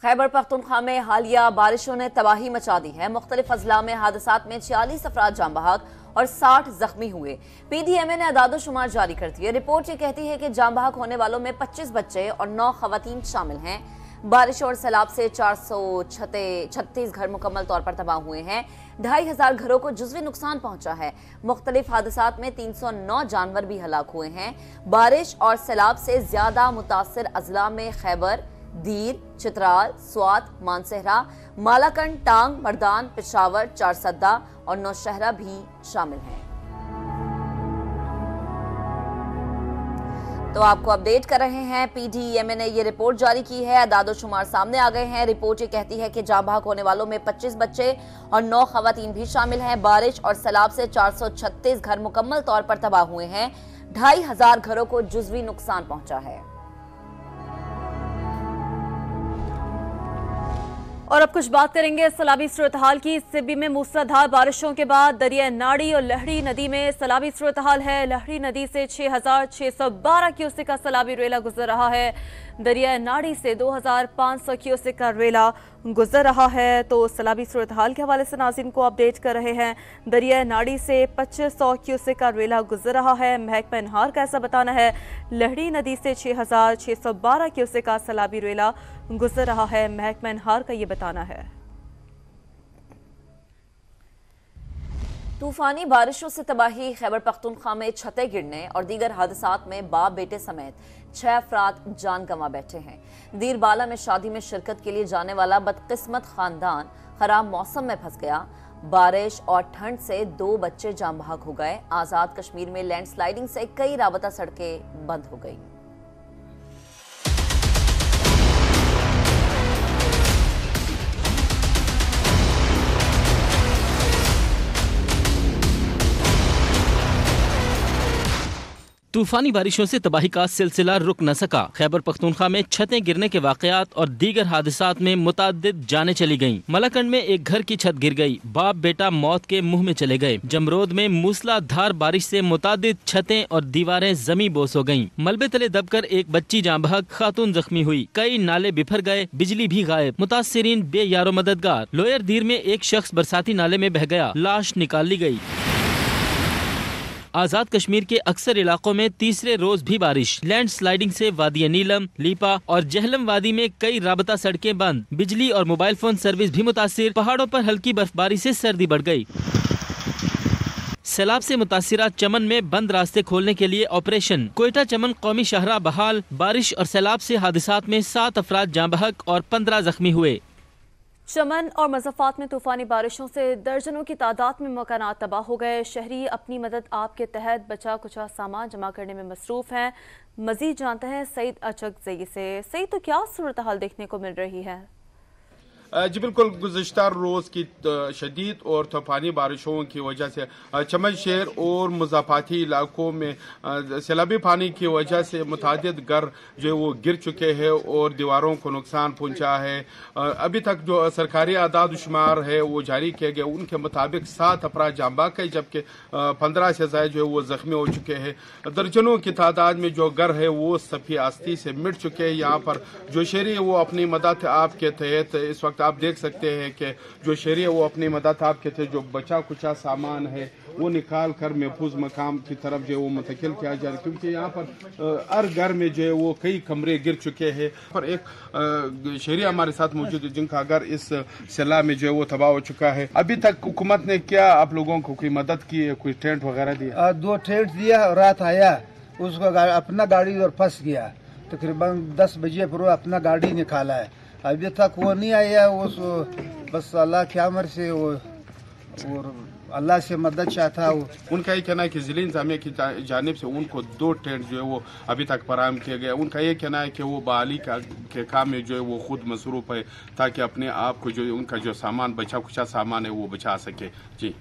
خیبر پختونخوا میں حالیہ بارشوں نے تباہی مچا دی ہے۔ مختلف اضلاع میں حادثات میں 46 افراد جاں بحق اور 60 زخمی ہوئے۔ پی ڈی ایم اے نے اعداد و شمار جاری کر دی ہے۔ رپورٹ یہ کہتی ہے کہ جاں بحق ہونے والوں میں 25 بچے اور 9 خواتین شامل ہیں۔ بارش اور سیلاب سے 436 گھر مکمل طور پر تباہ ہوئے ہیں۔ 2500 گھروں کو جزوی نقصان پہنچا ہے۔ مختلف حادثات میں 309 جانور بھی ہلاک ہوئے ہیں۔ بارش اور سیلاب سے زیادہ متاثر اضلاع میں خیبر، دیر، چترال، سوات، مانسہرہ، مالاکنڈ، ٹانگ، مردان، پشاور، چارسدہ اور نوشہرہ بھی شامل ہیں۔ تو آپ کو اپڈیٹ کر رہے ہیں، پی ڈی ایم اے نے یہ رپورٹ جاری کی ہے۔ اعداد و شمار سامنے آ گئے ہیں۔ رپورٹ یہ کہتی ہے کہ جاں بحق ہونے والوں میں 25 بچے اور 9 خواتین بھی شامل ہیں۔ بارش اور سیلاب سے 436 گھر مکمل طور پر تباہ ہوئے ہیں۔ 2500 گھروں کو جزوی نقصان پہنچا ہے۔ اور اب کچھ بات کریں گے سیلابی صورتحال کی۔ سبی میں موسلادھار بارشوں کے بعد دریا ناڑی اور لہڑی ندی میں سیلابی صورتحال ہے۔ لہڑی ندی سے 6612 کیوسک کا سیلابی ریلا گزر رہا ہے۔ دریا ناڑی سے 2500 کیوسک کا ریلا گزر رہا ہے۔ تو سیلابی صورتحال کے حوالے سے ناظرین کو اپڈیٹ کر رہے ہیں۔ دریا ناڑی سے 2500 کیوسک کا ریلا گزر رہا ہے۔ محکمہ انہار کا ایسا بتانا ہے۔ لہڑی ندی سے 6612 کیوسک کا سیلابی ریلا گزر رہا ہے۔ محکمہ انہار کا یہ بتانا ہے۔ طوفانی بارشوں سے تباہی۔ خیبر پختونخوا میں چھتیں گرنے اور دیگر حادثات میں باپ بیٹے سمیت 6 افراد جان گنوا بیٹھے ہیں۔ دیر بالا میں شادی میں شرکت کے لیے جانے والا بدقسمت خاندان خراب موسم میں پھنس گیا۔ بارش اور ٹھنڈ سے 2 بچے جاں بحق ہو گئے۔ آزاد کشمیر میں لینڈ سلائیڈنگ سے کئی رابطہ سڑکیں بند ہو گئیں۔ طوفانی بارشوں سے تباہی کا سلسلہ رک نہ سکا۔ خیبر پختونخوا میں چھتیں گرنے کے واقعات اور دیگر حادثات میں متعدد جانیں چلی گئیں۔ ملاکنڈ میں ایک گھر کی چھت گر گئی، باپ بیٹا موت کے منہ میں چلے گئے۔ جمرود میں موسلا دھار بارش سے متعدد چھتیں اور دیواریں زمیں بوس ہو گئیں۔ ملبے تلے دب کر ایک بچی جاں بحق، خاتون زخمی ہوئی۔ کئی نالے بپھر گئے، بجلی بھی غائب، متاثرین بے یار و مددگار۔ لوئر دیر میں ایک شخص برساتی نالے میں بہہ گیا، لاش نکال لی گئی۔ آزاد کشمیر کے اکثر علاقوں میں تیسرے روز بھی بارش۔ لینڈ سلائیڈنگ سے وادی نیلم، لیپا اور جہلم وادی میں کئی رابطہ سڑکیں بند۔ بجلی اور موبائل فون سروس بھی متاثر۔ پہاڑوں پر ہلکی برفباری سے سردی بڑھ گئی۔ سیلاب سے متاثرہ چمن میں بند راستے کھولنے کے لیے آپریشن۔ کوئٹہ چمن قومی شاہراہ بحال۔ بارش اور سیلاب سے حادثات میں 7 افراد جاں بحق اور 15 زخمی ہوئے۔ چمن اور مضافات میں طوفانی بارشوں سے درجنوں کی تعداد میں مکانات تباہ ہو گئے۔ شہری اپنی مدد آپ کے تحت بچا کچا سامان جمع کرنے میں مصروف ہیں۔ مزید جانتے ہیں سعید اچکزئی سے۔ سعید، تو کیا صورتحال دیکھنے کو مل رہی ہے؟ جی بالکل، گزشتہ روز کی شدید اور طوفانی بارشوں کی وجہ سے چمن شہر اور مضافاتی علاقوں میں سیلابی پانی کی وجہ سے متعدد گھر جو وہ گر چکے ہیں اور دیواروں کو نقصان پہنچا ہے۔ ابھی تک جو سرکاری اعداد و شمار ہے وہ جاری کیے گئے، ان کے مطابق 7 افراد جاں بحق ہے، جبکہ 15 سے زائد جو ہے وہ زخمی ہو چکے ہیں۔ درجنوں کی تعداد میں جو گھر ہے وہ سفید آستی سے مٹ چکے ہیں۔ یہاں پر جو شہری وہ اپنی مدد آپ کے تحت اس وقت آپ دیکھ سکتے ہیں کہ جو شہری وہ اپنی مدد آپ کے تحت جو بچا کچا سامان ہے وہ نکال کر محفوظ مقام کی طرف جو وہ منتقل کیا جا رہا ہے، کیونکہ یہاں پر ہر گھر میں جو ہے وہ کئی کمرے گر چکے ہیں۔ پر ایک شہری ہمارے ساتھ موجود ہے جن کا گھر اس سیلاب میں جو ہے وہ تباہ ہو چکا ہے۔ ابھی تک حکومت نے کیا آپ لوگوں کو کوئی مدد کی ہے؟ کوئی ٹینٹ وغیرہ دیا؟ 2 ٹینٹ دیا، رات آیا اس کو اپنا گاڑی اور پھنس گیا۔ تقریباً 10 بجے پر وہ اپنا گاڑی نکالا ہے، ابھی تک وہ نہیں آیا۔ وہ بس اللہ کے امر سے وہ اور اللہ سے مدد چاہتا ہوں۔ ان کا یہ کہنا ہے کہ ضلع انتظامیہ کی جانب سے ان کو 2 ٹینٹ جو ہے وہ ابھی تک فراہم کیے گئے۔ ان کا یہ کہنا ہے کہ وہ بحالی کے کام میں جو ہے وہ خود مصروف ہے تاکہ اپنے آپ کو جو ان کا جو سامان بچا کچا سامان ہے وہ بچا سکے۔ جی